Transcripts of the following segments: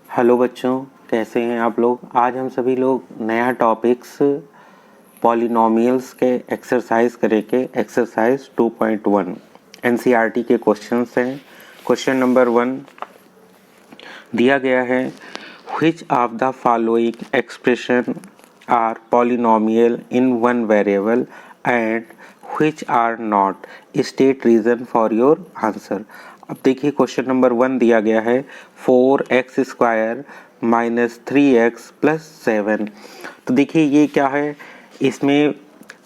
Hello बच्चों, कैसे हैं आप लोग। आज हम सभी लोग नया टॉपिक्स पॉलिनोमियल्स के एक्सरसाइज करेंगे। एक्सरसाइज 2.1 एनसीईआरटी के क्वेश्चंस हैं। क्वेश्चन नंबर 1 दिया गया है, which of the following expression are polynomial in one variable and which are not, state reason for your answer. अब देखिए क्वेश्चन नंबर 1 दिया गया है 4x² माइनस 3x प्लस 7। तो देखिए ये क्या है, इसमें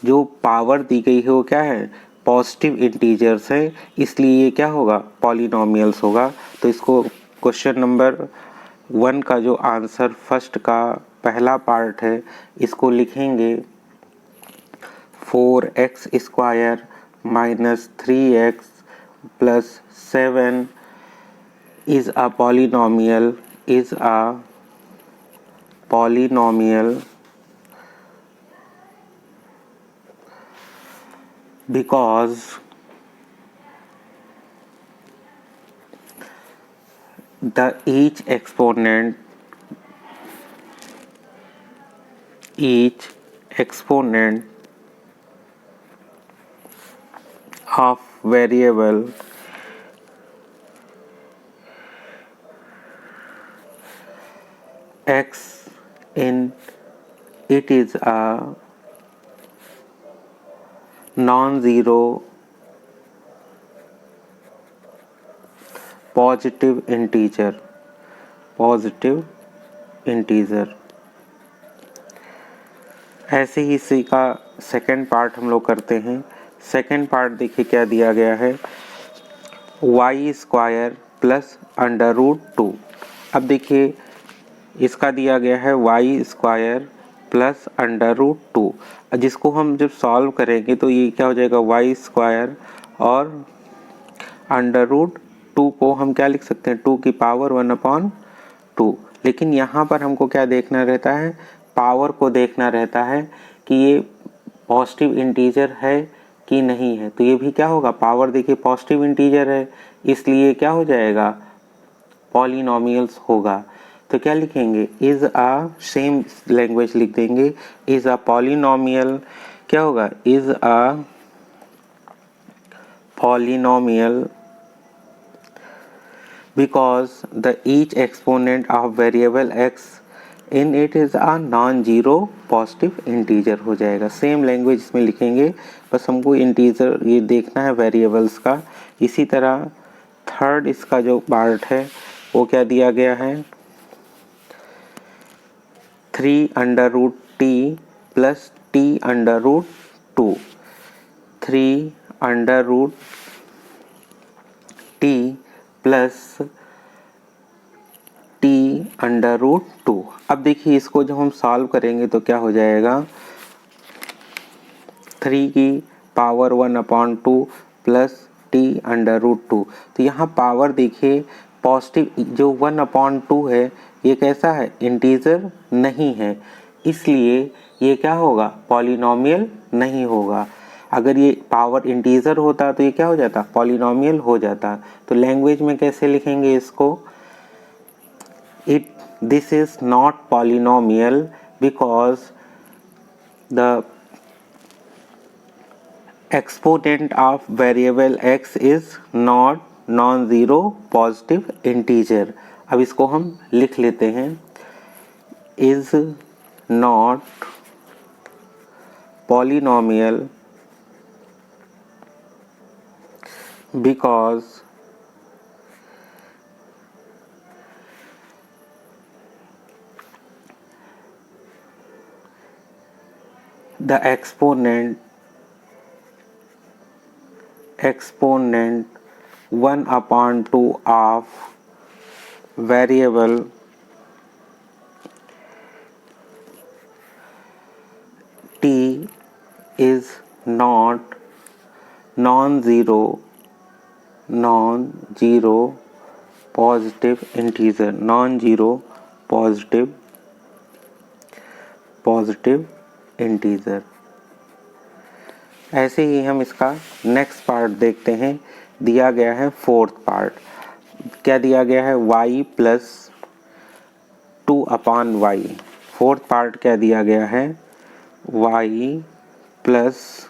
जो पावर दी गई है वो क्या है, पॉजिटिव इंटीजर्स है, इसलिए ये क्या होगा, पॉलिनोमियल्स होगा। तो इसको क्वेश्चन नंबर 1 का जो आंसर फर्स्ट का पहला पार्ट है इसको लिखेंगे 4x² minus 3x plus 7 is a polynomial because the each exponent of variable x in it is a non-zero positive integer। ऐसे ही इसी का सेकंड पार्ट हम लोग करते हैं। सेकंड पार्ट देखिए क्या दिया गया है, y² प्लस √2। अब देखिए इसका दिया गया है y² प्लस √2, जिसको हम जब सॉल्व करेंगे तो ये क्या हो जाएगा, y² और √2 को हम क्या लिख सकते हैं, 2 की पावर 1/2। लेकिन यहाँ पर हमको क्या देखना रहता है, पावर को देखना रहता है कि ये पॉजिटिव इंटीजर है कि नहीं है। तो ये भी क्या होगा, पावर देखिए पॉजिटिव इंटीजर है, इसलिए क्या हो जाएगा, पॉलिनोमियल्स होगा। तो क्या लिखेंगे, इज अ, सेम लैंग्वेज लिख देंगे, इज अ पॉलिनोमियल, क्या होगा, is a polynomial because the each exponent of variable x in it is a non-zero positive integer हो जाएगा। सेम लैंग्वेज इसमें लिखेंगे, बस हमको इंटीजर ये देखना है वेरिएबल्स का। इसी तरह थर्ड इसका जो पार्ट है वो क्या दिया गया है, 3√t plus t√2, 3√t plus t√2। अब देखिए इसको जब हम सॉल्व करेंगे तो क्या हो जाएगा, 3 की पावर 1/2 प्लस t√2। तो यहाँ पावर देखिए पॉजिटिव, जो 1/2 है ये कैसा है, इंटीजर नहीं है, इसलिए ये क्या होगा, पॉलिनोमियल नहीं होगा। अगर ये पावर इंटीजर होता तो ये क्या हो जाता, पॉलिनोमियल हो जाता। तो लैंग्वेज में कैसे लिखेंगे इसको, this is not polynomial because the exponent of variable x is not non-zero positive integer। अब इसको हम लिख लेते हैं, is not polynomial because the exponent 1/2 of variable t is not non-zero positive integer, non-zero positive integer। ऐसे ही हम इसका next part देखते हैं। दिया गया है फोर्थ पार्ट, क्या दिया गया है, y plus 2/y। Fourth part क्या दिया गया है, y प्लस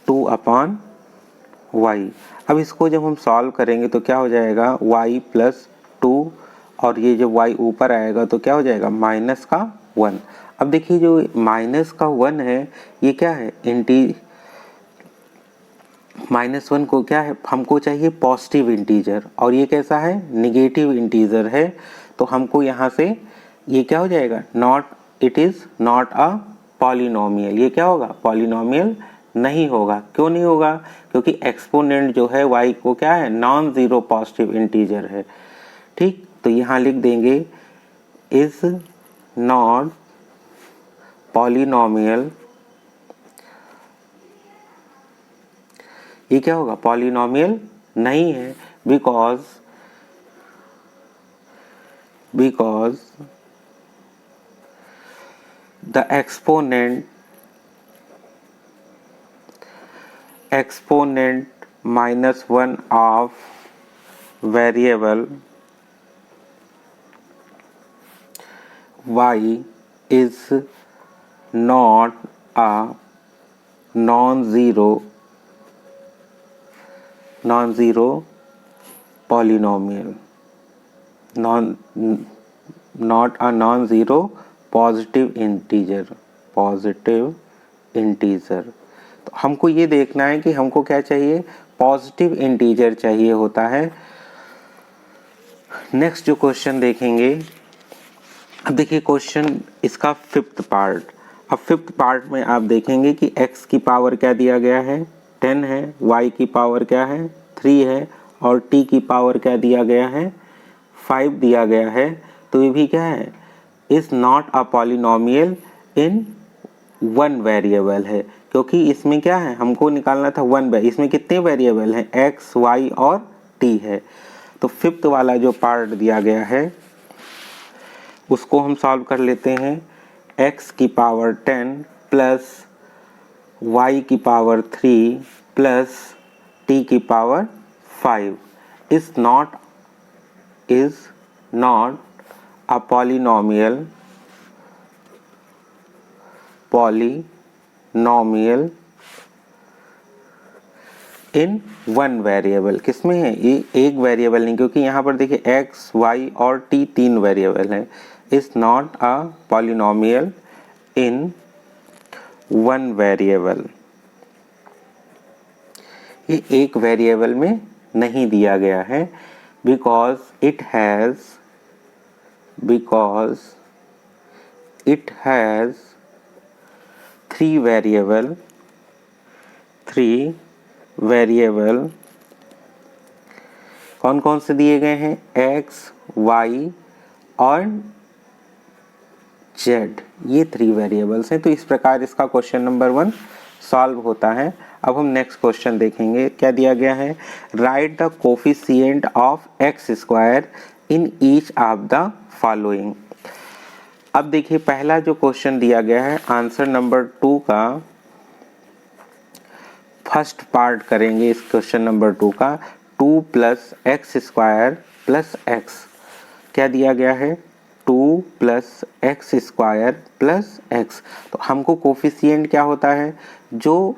2/y। अब इसको जब हम सॉल्व करेंगे तो क्या हो जाएगा, y प्लस 2 और ये जब y ऊपर आएगा तो क्या हो जाएगा, माइनस का 1। अब देखिए जो माइनस का 1 है ये क्या है, -1 को क्या है, हमको चाहिए पॉजिटिव इंटीजर और ये कैसा है, निगेटिव इंटीजर है। तो हमको यहाँ से ये क्या हो जाएगा, it is not a polynomial. ये क्या होगा, पॉलिनोमियल नहीं होगा। क्यों नहीं होगा, क्योंकि एक्सपोनेंट जो है y को क्या है, नॉन ज़ीरो पॉजिटिव इंटीजर है। ठीक, तो यहाँ लिख देंगे इज नॉट पॉलिनोमियल। ये क्या होगा, पॉलिनोमियल नहीं है, because the exponent -1 of variable y is not a non-zero polynomial, not a non-zero positive integer। तो हमको ये देखना है कि हमको क्या चाहिए, पॉजिटिव इंटीजर चाहिए होता है। नेक्स्ट जो क्वेश्चन देखेंगे, अब देखिए क्वेश्चन इसका फिफ्थ पार्ट। अब फिफ्थ पार्ट में आप देखेंगे कि x की पावर क्या दिया गया है, 10 है, y की पावर क्या है, 3 है और t की पावर क्या दिया गया है, 5 दिया गया है। तो ये भी क्या है, is not a polynomial in one variable है, क्योंकि इसमें क्या है, हमको निकालना था इसमें कितने वेरिएबल हैं, x, y और t है। तो फिफ्थ वाला जो पार्ट दिया गया है उसको हम सॉल्व कर लेते हैं। x की पावर 10 प्लस y की पावर 3 प्लस t की power 5 is not a polynomial in one variable. किसमें है, ये एक वेरिएबल नहीं, क्योंकि यहाँ पर देखिए x, y और t 3 वेरिएबल हैं। Is not a polynomial in one variable. ये एक वेरिएबल में नहीं दिया गया है, बिकॉज इट हैज 3 वेरिएबल। कौन कौन से दिए गए हैं, x, y और z, ये 3 वेरिएबल्स हैं। तो इस प्रकार इसका क्वेश्चन नंबर 1 सॉल्व होता है। अब हम नेक्स्ट क्वेश्चन देखेंगे, क्या दिया गया है, right the coefficient of x square in each of the following. अब देखिए पहला जो क्वेश्चन दिया गया है, आंसर नंबर 2 का फर्स्ट पार्ट करेंगे इस क्वेश्चन नंबर 2 का। 2 plus x square plus x, क्या दिया गया है, 2 plus x square plus x. तो हमको कोफिशिएंट क्या होता है, जो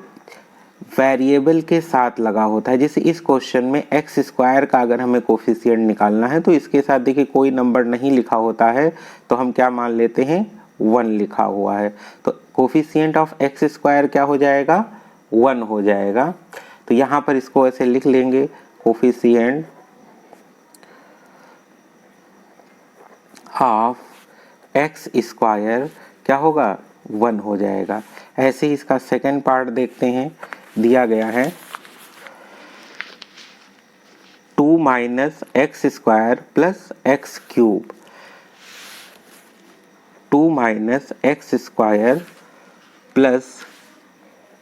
वेरिएबल के साथ लगा होता है। जैसे इस क्वेश्चन में एक्स स्क्वायर का अगर हमें कोफिशिएंट निकालना है तो इसके साथ देखिए कोई नंबर नहीं लिखा होता है, तो हम क्या मान लेते हैं, 1 लिखा हुआ है। तो कोफिशिएंट ऑफ एक्स स्क्वायर क्या हो जाएगा, 1 हो जाएगा। तो यहाँ पर इसको ऐसे लिख लेंगे, कोफिशिएंट ऑफ एक्स स्क्वायर क्या होगा, 1 हो जाएगा। ऐसे ही इसका सेकंड पार्ट देखते हैं, दिया गया है 2 minus x square plus x cube. 2 minus x square plus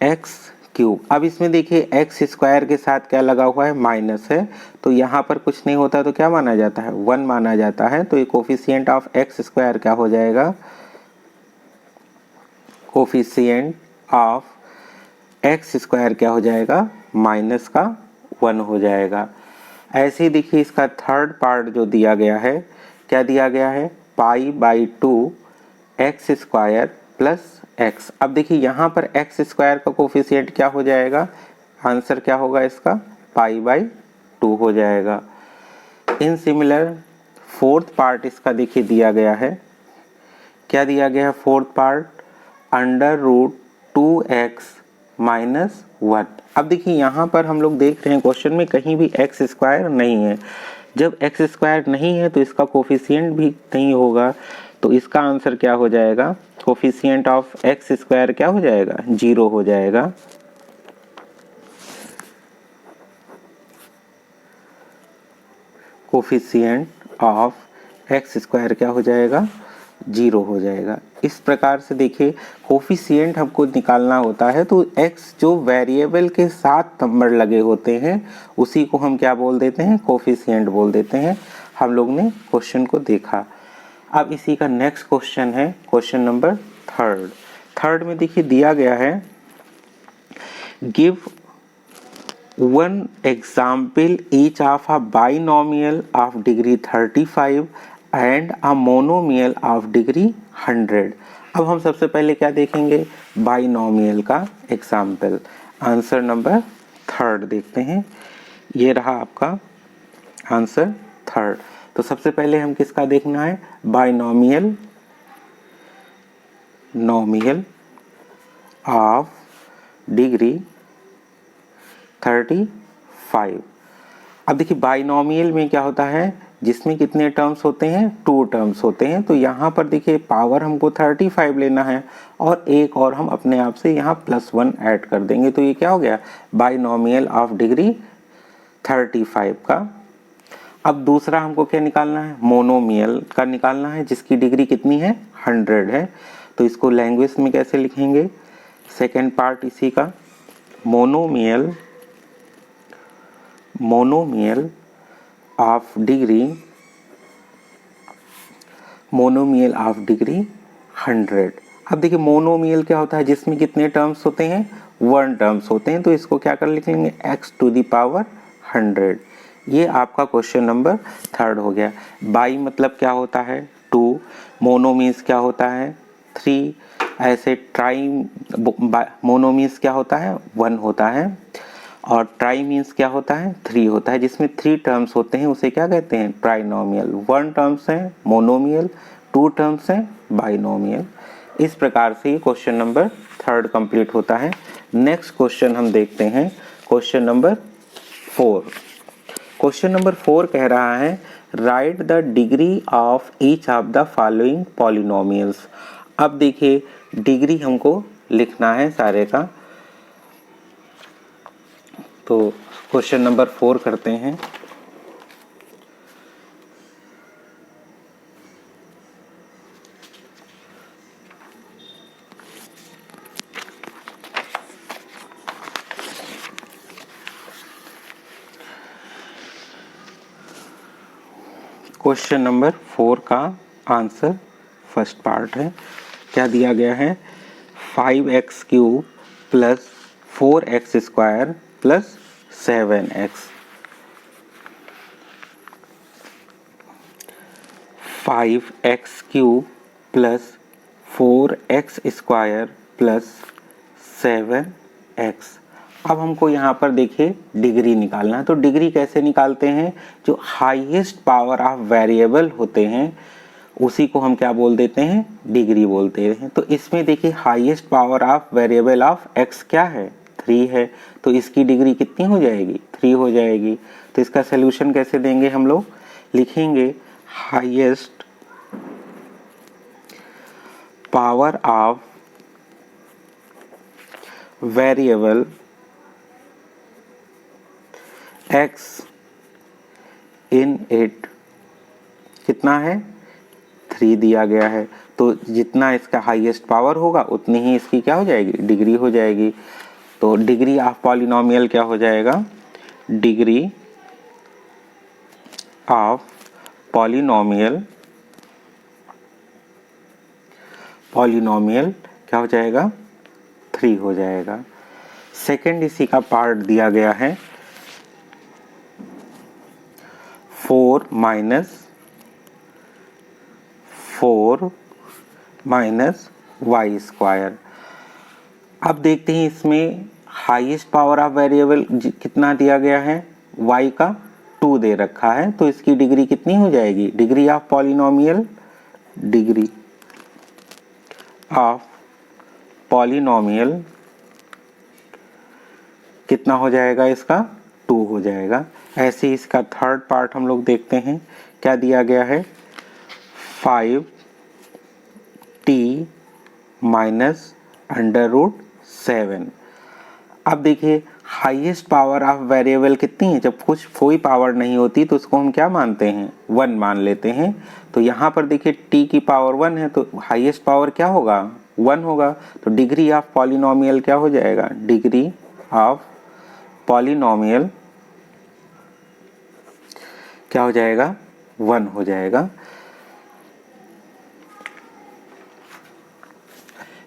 x cube. अब इसमें देखिए एक्स स्क्वायर के साथ क्या लगा हुआ है, माइनस है, तो यहाँ पर कुछ नहीं होता तो क्या माना जाता है, 1 माना जाता है। तो ये कोफिशिएंट ऑफ एक्स स्क्वायर क्या हो जाएगा, कोफिशिएंट ऑफ एक्स स्क्वायर क्या हो जाएगा, माइनस का 1 हो जाएगा। ऐसे ही देखिए इसका थर्ड पार्ट जो दिया गया है, क्या दिया गया है, pi by 2 x square plus x. अब देखिए यहाँ पर एक्स स्क्वायर का कोफिशिएंट क्या हो जाएगा, आंसर क्या होगा इसका, पाई बाई 2 हो जाएगा। इन सिमिलर फोर्थ पार्ट इसका देखिए दिया गया है, क्या दिया गया है fourth part, under root 2x minus 1। अब देखिए यहाँ पर हम लोग देख रहे हैं क्वेश्चन में कहीं भी एक्स स्क्वायर नहीं है। जब एक्स स्क्वायर नहीं है तो इसका कोफिशिएंट भी नहीं होगा, तो इसका आंसर क्या हो जाएगा, कोफिशिएंट ऑफ एक्स स्क्वायर क्या हो जाएगा, 0 हो जाएगा। कोफिशिएंट ऑफ एक्स स्क्वायर क्या हो जाएगा, 0 हो जाएगा। इस प्रकार से देखिए कोफिशिएंट हमको निकालना होता है तो x जो वेरिएबल के साथ नंबर लगे होते हैं उसी को हम क्या बोल देते हैं, कोफिशिएंट बोल देते हैं। हम लोग ने क्वेश्चन को देखा। अब इसी का नेक्स्ट क्वेश्चन है क्वेश्चन नंबर थर्ड में देखिए दिया गया है, give one example each of a binomial of degree 35 and a monomial of degree 100। अब हम सबसे पहले क्या देखेंगे, बाइनोमियल का एग्जाम्पल। आंसर नंबर थर्ड देखते हैं, ये रहा आपका आंसर थर्ड। तो सबसे पहले हम किसका देखना है, बाइनोमियल ऑफ डिग्री 35। अब देखिए बाइनोमियल में क्या होता है, जिसमें कितने टर्म्स होते हैं, 2 टर्म्स होते हैं। तो यहाँ पर देखिए पावर हमको 35 लेना है और एक और हम अपने आप से यहाँ +1 ऐड कर देंगे, तो ये क्या हो गया, बाइनोमियल ऑफ डिग्री 35 का। अब दूसरा हमको क्या निकालना है, मोनोमियल का निकालना है, जिसकी डिग्री कितनी है, 100 है। तो इसको लैंग्वेज में कैसे लिखेंगे, सेकेंड पार्ट इसी का, मोनोमियल ऑफ डिग्री 100। अब देखिए मोनोमियल क्या होता है, जिसमें कितने टर्म्स होते हैं, 1 टर्म्स होते हैं। तो इसको क्या कर लिखेंगे, x टू द पावर 100। ये आपका क्वेश्चन नंबर थर्ड हो गया। बाई मतलब क्या होता है, 2, मोनो मीन्स क्या होता है, 3, ऐसे ट्राई मोनो मीन्स क्या होता है, 1 होता है, और ट्राई मीन्स क्या होता है, 3 होता है। जिसमें 3 टर्म्स होते हैं उसे क्या कहते हैं, ट्राइनोमियल। 1 टर्म्स है मोनोमियल, 2 टर्म्स है बाइनोमियल। इस प्रकार से ये क्वेश्चन नंबर थर्ड कंप्लीट होता है। नेक्स्ट क्वेश्चन हम देखते हैं, क्वेश्चन नंबर 4। क्वेश्चन नंबर 4 कह रहा है, right the degree of each of the following polynomials. अब देखिए डिग्री हमको लिखना है सारे का, तो क्वेश्चन नंबर 4 करते हैं। क्वेश्चन नंबर 4 का आंसर फर्स्ट पार्ट है, क्या दिया गया है, 5x³ plus 4x² plus 7x। 5x³ plus 4x² plus 7x। अब हमको यहाँ पर देखिए डिग्री निकालना है। तो डिग्री कैसे निकालते हैं, जो हाईएस्ट पावर ऑफ वेरिएबल होते हैं उसी को हम क्या बोल देते हैं, डिग्री बोलते हैं। तो इसमें देखिए highest power of variable of x क्या है, 3 है, तो इसकी डिग्री कितनी हो जाएगी, 3 हो जाएगी। तो इसका सलूशन कैसे देंगे, हम लोग लिखेंगे highest power of variable x in it कितना है, 3 दिया गया है। तो जितना इसका हाईएस्ट पावर होगा उतनी ही इसकी क्या हो जाएगी, डिग्री हो जाएगी। तो डिग्री ऑफ पॉलिनोमियल क्या हो जाएगा, डिग्री ऑफ पॉलिनोमियल क्या हो जाएगा, 3 हो जाएगा। सेकंड इसी का पार्ट दिया गया है, 4 - 4 माइनस वाई स्क्वायर। अब देखते हैं इसमें हाईएस्ट पावर ऑफ वेरिएबल कितना दिया गया है, y का 2 दे रखा है, तो इसकी डिग्री कितनी हो जाएगी, degree of polynomial, degree of polynomial कितना हो जाएगा, इसका 2 हो जाएगा। ऐसे ही इसका थर्ड पार्ट हम लोग देखते हैं, क्या दिया गया है, 5t माइनस √7। अब देखिए हाईएस्ट पावर ऑफ वेरिएबल कितनी है, जब कुछ कोई पावर नहीं होती तो उसको हम क्या मानते हैं, 1 मान लेते हैं। तो यहाँ पर देखिए t की पावर 1 है तो हाईएस्ट पावर क्या होगा, 1 होगा। तो डिग्री ऑफ पॉलिनोमियल क्या हो जाएगा, डिग्री ऑफ पॉलिनोमियल क्या हो जाएगा, 1 हो जाएगा।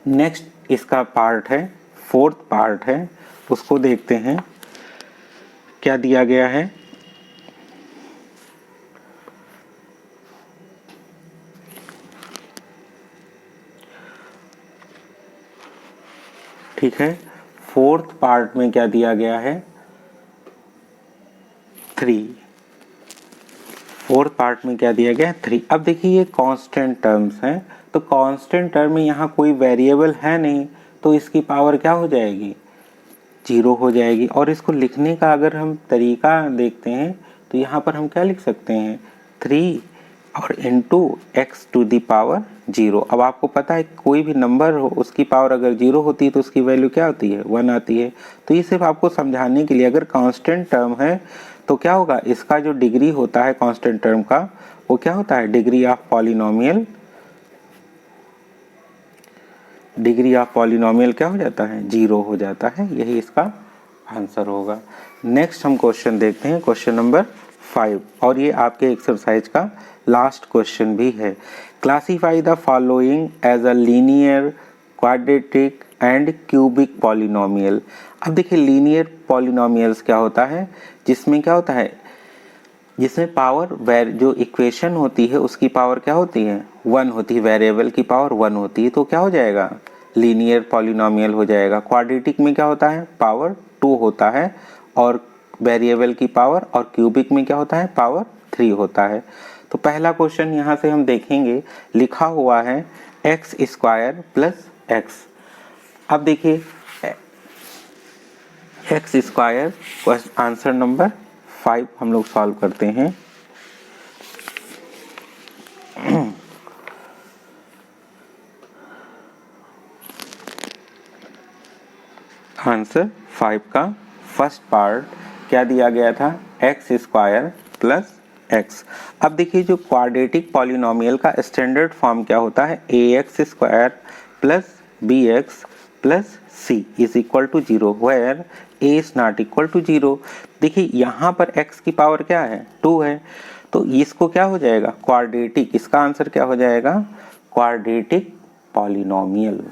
नेक्स्ट इसका पार्ट है, फोर्थ पार्ट है, उसको देखते हैं क्या दिया गया है। ठीक है, फोर्थ पार्ट में क्या दिया गया है, 3। फोर्थ पार्ट में क्या दिया गया है, 3। अब देखिए ये कांस्टेंट टर्म्स हैं, तो कांस्टेंट टर्म में यहाँ कोई वेरिएबल है नहीं, तो इसकी पावर क्या हो जाएगी, 0 हो जाएगी। और इसको लिखने का अगर हम तरीका देखते हैं तो यहाँ पर हम क्या लिख सकते हैं, 3 और into x to the power 0। अब आपको पता है कोई भी नंबर हो उसकी पावर अगर 0 होती है तो उसकी वैल्यू क्या होती है, 1 आती है। तो ये सिर्फ आपको समझाने के लिए, अगर कांस्टेंट टर्म है तो क्या होगा, इसका जो डिग्री होता है कांस्टेंट टर्म का वो क्या होता है, degree of polynomial, degree of polynomial क्या हो जाता है, 0 हो जाता है। यही इसका आंसर होगा। नेक्स्ट हम क्वेश्चन देखते हैं, क्वेश्चन नंबर 5, और ये आपके एक्सरसाइज का लास्ट क्वेश्चन भी है। Classify the following as a linear, quadratic and cubic polynomial. अब देखिए लीनियर पॉलिनोमियल्स क्या होता है, जिसमें क्या होता है, जिसमें पावर जो इक्वेशन होती है उसकी पावर क्या होती है, 1 होती है, वेरिएबल की पावर 1 होती है, तो क्या हो जाएगा, लीनियर पॉलिनोमियल हो जाएगा। क्वाड्रेटिक में क्या होता है, पावर 2 होता है और वेरिएबल की पावर, और क्यूबिक में क्या होता है, पावर 3 होता है। तो पहला क्वेश्चन यहाँ से हम देखेंगे, लिखा हुआ है एक्स स्क्वायर प्लस एक्स। अब देखिए एक्स स्क्वायर, आंसर नंबर 5 हम लोग सॉल्व करते हैं। आंसर 5 का फर्स्ट पार्ट क्या दिया गया था, एक्स स्क्वायर प्लस एक्स। अब देखिए जो क्वाड्रेटिक पॉलिनोमियल का स्टैंडर्ड फॉर्म क्या होता है, a x square plus b x plus c is equal to 0 where a is not equal to 0। देखिए यहाँ पर x की पावर क्या है, 2 है, तो इसको क्या हो जाएगा, क्वाड्रेटिक, इसका आंसर क्या हो जाएगा, क्वाड्रेटिक पॉलिनोमियल।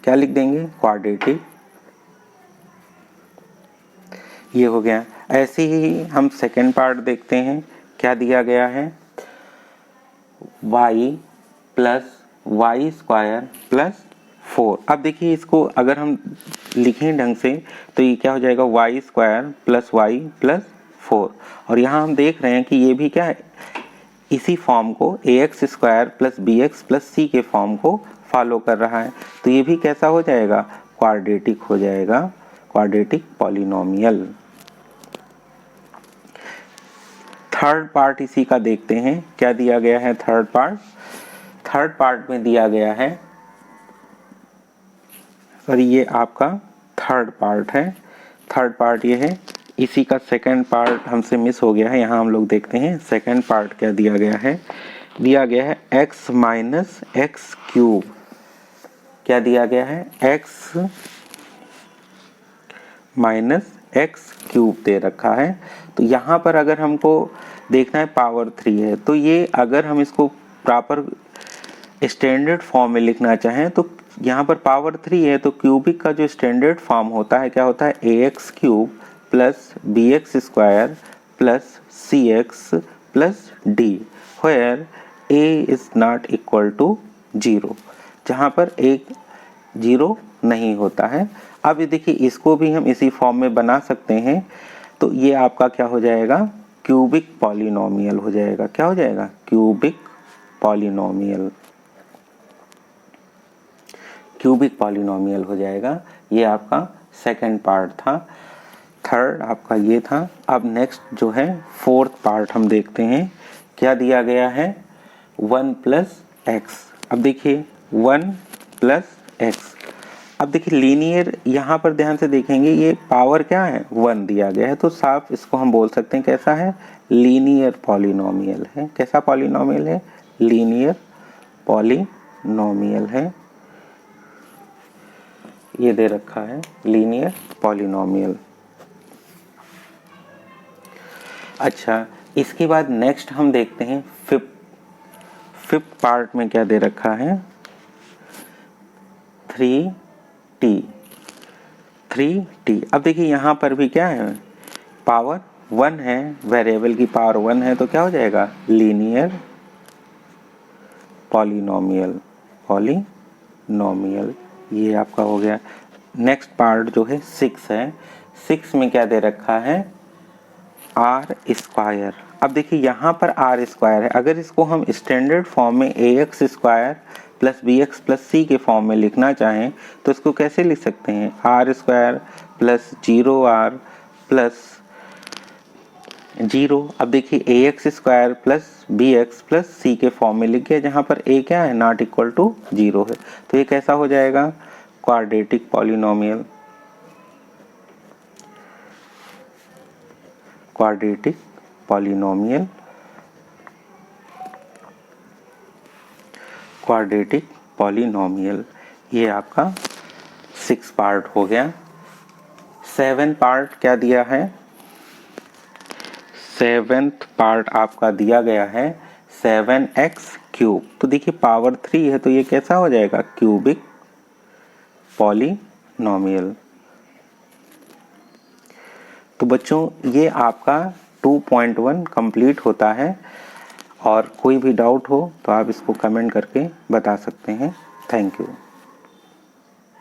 क्या लिख देंगे, क्वाड्रेटिक, ये हो गया। ऐसे ही हम सेकेंड पार्ट देखते हैं, क्या दिया गया है, y plus y square plus 4। अब देखिए इसको अगर हम लिखें ढंग से तो ये क्या हो जाएगा, y square plus y plus 4। और यहाँ हम देख रहे हैं कि ये भी क्या है, इसी फॉर्म को a x square plus b x plus c के फॉर्म को फॉलो कर रहा है, तो ये भी कैसा हो जाएगा, क्वाड्रेटिक हो जाएगा, क्वाड्रेटिक पॉलिनोमियल। थर्ड पार्ट इसी का देखते हैं, क्या दिया गया है थर्ड पार्ट। थर्ड पार्ट में दिया गया है, सॉरी ये आपका थर्ड पार्ट है, थर्ड पार्ट ये है, इसी का सेकंड पार्ट हमसे मिस हो गया है। यहाँ हम लोग देखते हैं सेकंड पार्ट क्या दिया गया है, दिया गया है x माइनस एक्स क्यूब। क्या दिया गया है, x माइनस एक्स क्यूब दे रखा है। तो यहाँ पर अगर हमको देखना है पावर 3 है, तो ये अगर हम इसको प्रॉपर स्टैंडर्ड फॉर्म में लिखना चाहें तो यहाँ पर पावर 3 है, तो क्यूबिक का जो स्टैंडर्ड फॉर्म होता है क्या होता है, a x cube plus b x square plus c x plus d, where a is not equal to 0, जहाँ पर एक 0 नहीं होता है। अब ये देखिए इसको भी हम इसी फॉर्म में बना सकते हैं, तो ये आपका क्या हो जाएगा, क्यूबिक पॉलिनोमियल हो जाएगा। क्या हो जाएगा, क्यूबिक पॉलिनोमियल, क्यूबिक पॉलिनोमियल हो जाएगा। ये आपका सेकंड पार्ट था। थर्ड आपका ये था। अब नेक्स्ट जो है फोर्थ पार्ट हम देखते हैं, क्या दिया गया है, 1 प्लस एक्स। अब देखिए 1 प्लस एक्स, अब देखिए लीनियर, यहाँ पर ध्यान से देखेंगे ये पावर क्या है, 1 दिया गया है, तो साफ इसको हम बोल सकते हैं कैसा है, लीनियर पॉलिनोमियल है। कैसा पॉलिनोमियल है, लीनियर पॉलिनोमियल है। ये दे रखा है लीनियर पॉलिनोमियल। अच्छा, इसके बाद नेक्स्ट हम देखते हैं फिफ्थ पार्ट में क्या दे रखा है, 3t। अब देखिए यहाँ पर भी क्या है, पावर 1 है, वेरिएबल की पावर 1 है, तो क्या हो जाएगा, लीनियर पॉलिनोमियल। ये आपका हो गया। नेक्स्ट पार्ट जो है 6 है। 6 में क्या दे रखा है, आर स्क्वायर। अब देखिए यहाँ पर आर स्क्वायर है, अगर इसको हम स्टैंडर्ड फॉर्म में ax square plus bx plus c के फॉर्म में लिखना चाहें तो इसको कैसे लिख सकते हैं, are square plus 0r plus 0। अब देखिए ax square plus bx plus c के फॉर्म में लिख गया, जहाँ पर a क्या है, नॉट इक्वल टू 0 है, तो ये कैसा हो जाएगा, quadratic polynomial. Quadratic polynomial, quadratic polynomial. ये आपका 6 पार्ट हो गया। 7 पार्ट क्या दिया है, 7th पार्ट आपका दिया गया है 7x क्यूब। तो देखिए पावर 3 है, तो ये कैसा हो जाएगा, क्यूबिक पॉलिनोमियल। तो बच्चों ये आपका 2.1 कंप्लीट होता है, और कोई भी डाउट हो तो आप इसको कमेंट करके बता सकते हैं। Thank you.